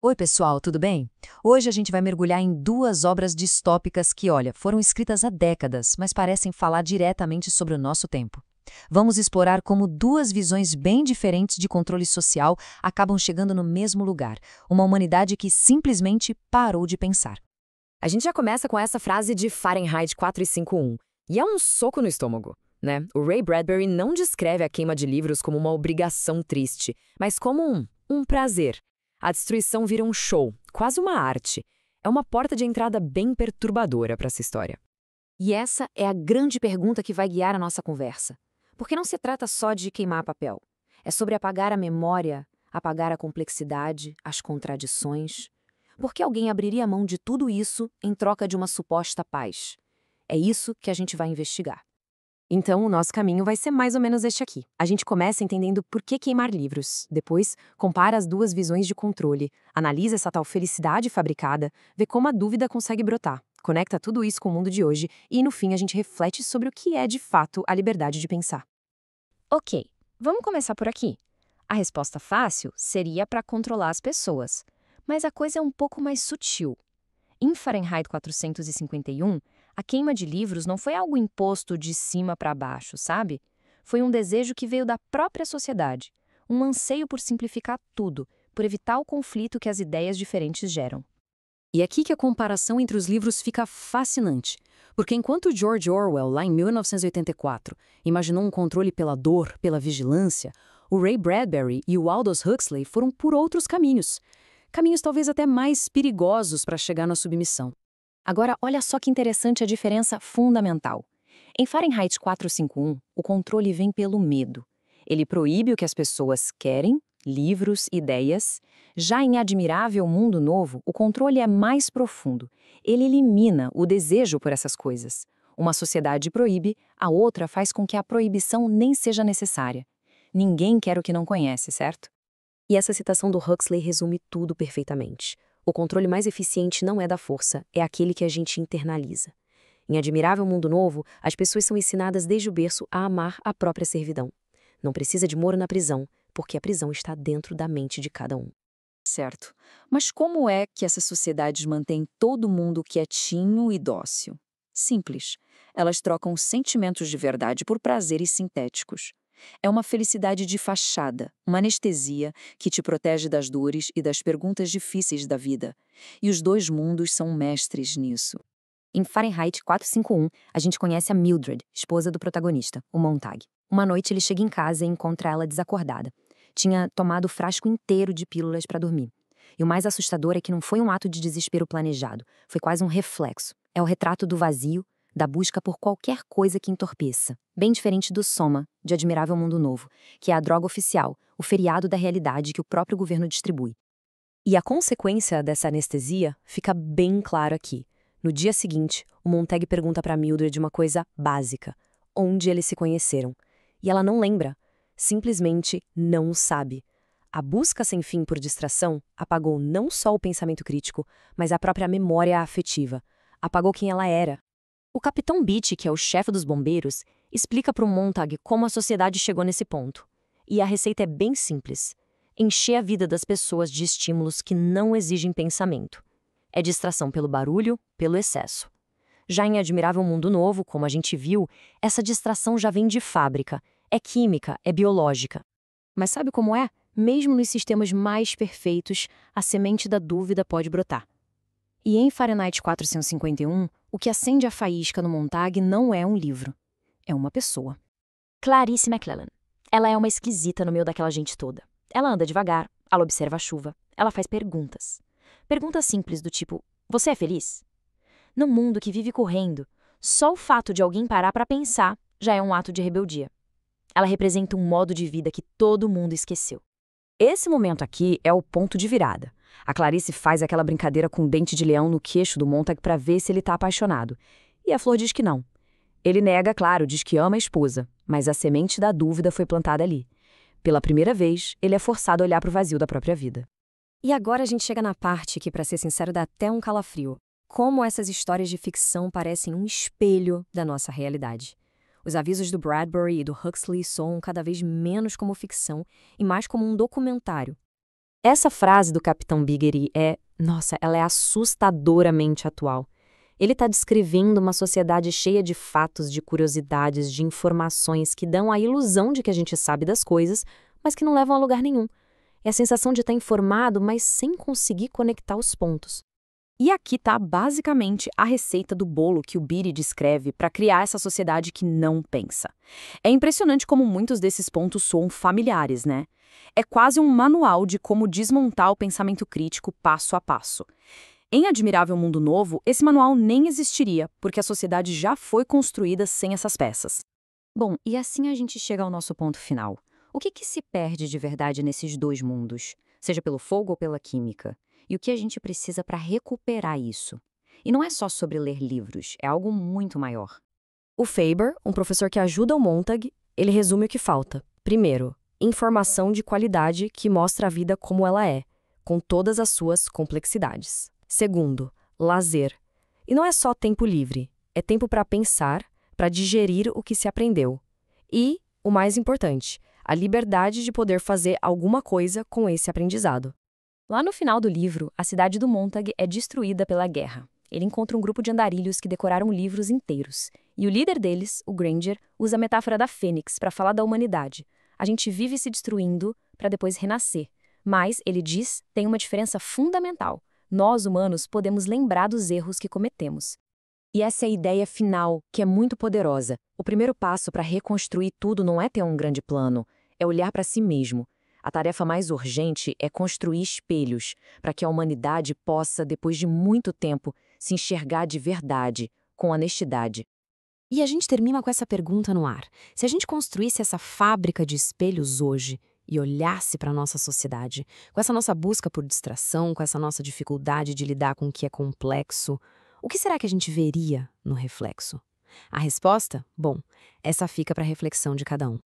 Oi, pessoal, tudo bem? Hoje a gente vai mergulhar em duas obras distópicas que, olha, foram escritas há décadas, mas parecem falar diretamente sobre o nosso tempo. Vamos explorar como duas visões bem diferentes de controle social acabam chegando no mesmo lugar, uma humanidade que simplesmente parou de pensar. A gente já começa com essa frase de Fahrenheit 451, e é um soco no estômago, né? O Ray Bradbury não descreve a queima de livros como uma obrigação triste, mas como um prazer. A destruição vira um show, quase uma arte. É uma porta de entrada bem perturbadora para essa história. E essa é a grande pergunta que vai guiar a nossa conversa. Porque não se trata só de queimar papel. É sobre apagar a memória, apagar a complexidade, as contradições. Por que alguém abriria a mão de tudo isso em troca de uma suposta paz? É isso que a gente vai investigar. Então, o nosso caminho vai ser mais ou menos este aqui. A gente começa entendendo por que queimar livros. Depois, compara as duas visões de controle, analisa essa tal felicidade fabricada, vê como a dúvida consegue brotar, conecta tudo isso com o mundo de hoje e, no fim, a gente reflete sobre o que é, de fato, a liberdade de pensar. Ok, vamos começar por aqui. A resposta fácil seria para controlar as pessoas, mas a coisa é um pouco mais sutil. Em Fahrenheit 451, a queima de livros não foi algo imposto de cima para baixo, sabe? Foi um desejo que veio da própria sociedade, um anseio por simplificar tudo, por evitar o conflito que as ideias diferentes geram. E é aqui que a comparação entre os livros fica fascinante, porque enquanto George Orwell, lá em 1984, imaginou um controle pela dor, pela vigilância, o Ray Bradbury e o Aldous Huxley foram por outros caminhos. Caminhos talvez até mais perigosos para chegar na submissão. Agora, olha só que interessante a diferença fundamental. Em Fahrenheit 451, o controle vem pelo medo. Ele proíbe o que as pessoas querem, livros, ideias. Já em Admirável Mundo Novo, o controle é mais profundo. Ele elimina o desejo por essas coisas. Uma sociedade proíbe, a outra faz com que a proibição nem seja necessária. Ninguém quer o que não conhece, certo? E essa citação do Huxley resume tudo perfeitamente. O controle mais eficiente não é da força, é aquele que a gente internaliza. Em Admirável Mundo Novo, as pessoas são ensinadas desde o berço a amar a própria servidão. Não precisa de moro na prisão, porque a prisão está dentro da mente de cada um. Certo. Mas como é que essas sociedades mantêm todo mundo quietinho e dócil? Simples. Elas trocam sentimentos de verdade por prazeres sintéticos. É uma felicidade de fachada, uma anestesia que te protege das dores e das perguntas difíceis da vida. E os dois mundos são mestres nisso. Em Fahrenheit 451, a gente conhece a Mildred, esposa do protagonista, o Montag. Uma noite ele chega em casa e encontra ela desacordada. Tinha tomado o frasco inteiro de pílulas para dormir. E o mais assustador é que não foi um ato de desespero planejado, foi quase um reflexo. É o retrato do vazio, da busca por qualquer coisa que entorpeça. Bem diferente do Soma, de Admirável Mundo Novo, que é a droga oficial, o feriado da realidade que o próprio governo distribui. E a consequência dessa anestesia fica bem clara aqui. No dia seguinte, o Montag pergunta para Mildred uma coisa básica: onde eles se conheceram? E ela não lembra, simplesmente não sabe. A busca sem fim por distração apagou não só o pensamento crítico, mas a própria memória afetiva. Apagou quem ela era. O Capitão Beach, que é o chefe dos bombeiros, explica para o Montag como a sociedade chegou nesse ponto. E a receita é bem simples: encher a vida das pessoas de estímulos que não exigem pensamento. É distração pelo barulho, pelo excesso. Já em Admirável Mundo Novo, como a gente viu, essa distração já vem de fábrica. É química, é biológica. Mas sabe como é? Mesmo nos sistemas mais perfeitos, a semente da dúvida pode brotar. E em Fahrenheit 451, o que acende a faísca no Montag não é um livro. É uma pessoa. Clarice McClellan. Ela é uma esquisita no meio daquela gente toda. Ela anda devagar, ela observa a chuva, ela faz perguntas. Perguntas simples do tipo: você é feliz? Num mundo que vive correndo, só o fato de alguém parar para pensar já é um ato de rebeldia. Ela representa um modo de vida que todo mundo esqueceu. Esse momento aqui é o ponto de virada. A Clarice faz aquela brincadeira com o dente de leão no queixo do Montag para ver se ele está apaixonado. E a Flor diz que não. Ele nega, claro, diz que ama a esposa, mas a semente da dúvida foi plantada ali. Pela primeira vez, ele é forçado a olhar para o vazio da própria vida. E agora a gente chega na parte que, para ser sincero, dá até um calafrio. Como essas histórias de ficção parecem um espelho da nossa realidade. Os avisos do Bradbury e do Huxley soam cada vez menos como ficção e mais como um documentário. Essa frase do Capitão Biggery ela é assustadoramente atual. Ele está descrevendo uma sociedade cheia de fatos, de curiosidades, de informações que dão a ilusão de que a gente sabe das coisas, mas que não levam a lugar nenhum. É a sensação de estar informado, mas sem conseguir conectar os pontos. E aqui está basicamente a receita do bolo que o Beatty descreve para criar essa sociedade que não pensa. É impressionante como muitos desses pontos soam familiares, né? É quase um manual de como desmontar o pensamento crítico passo a passo. Em Admirável Mundo Novo, esse manual nem existiria, porque a sociedade já foi construída sem essas peças. Bom, e assim a gente chega ao nosso ponto final. O que se perde de verdade nesses dois mundos, seja pelo fogo ou pela química? E o que a gente precisa para recuperar isso? E não é só sobre ler livros, é algo muito maior. O Faber, um professor que ajuda o Montag, ele resume o que falta. Primeiro, informação de qualidade que mostra a vida como ela é, com todas as suas complexidades. Segundo, lazer. E não é só tempo livre, é tempo para pensar, para digerir o que se aprendeu. E, o mais importante, a liberdade de poder fazer alguma coisa com esse aprendizado. Lá no final do livro, a cidade do Montag é destruída pela guerra. Ele encontra um grupo de andarilhos que decoraram livros inteiros. E o líder deles, o Granger, usa a metáfora da fênix para falar da humanidade. A gente vive se destruindo para depois renascer. Mas, ele diz, tem uma diferença fundamental. Nós, humanos, podemos lembrar dos erros que cometemos. E essa é a ideia final, que é muito poderosa. O primeiro passo para reconstruir tudo não é ter um grande plano, é olhar para si mesmo. A tarefa mais urgente é construir espelhos, para que a humanidade possa, depois de muito tempo, se enxergar de verdade, com honestidade. E a gente termina com essa pergunta no ar. Se a gente construísse essa fábrica de espelhos hoje e olhasse para a nossa sociedade, com essa nossa busca por distração, com essa nossa dificuldade de lidar com o que é complexo, o que será que a gente veria no reflexo? A resposta? Bom, essa fica para a reflexão de cada um.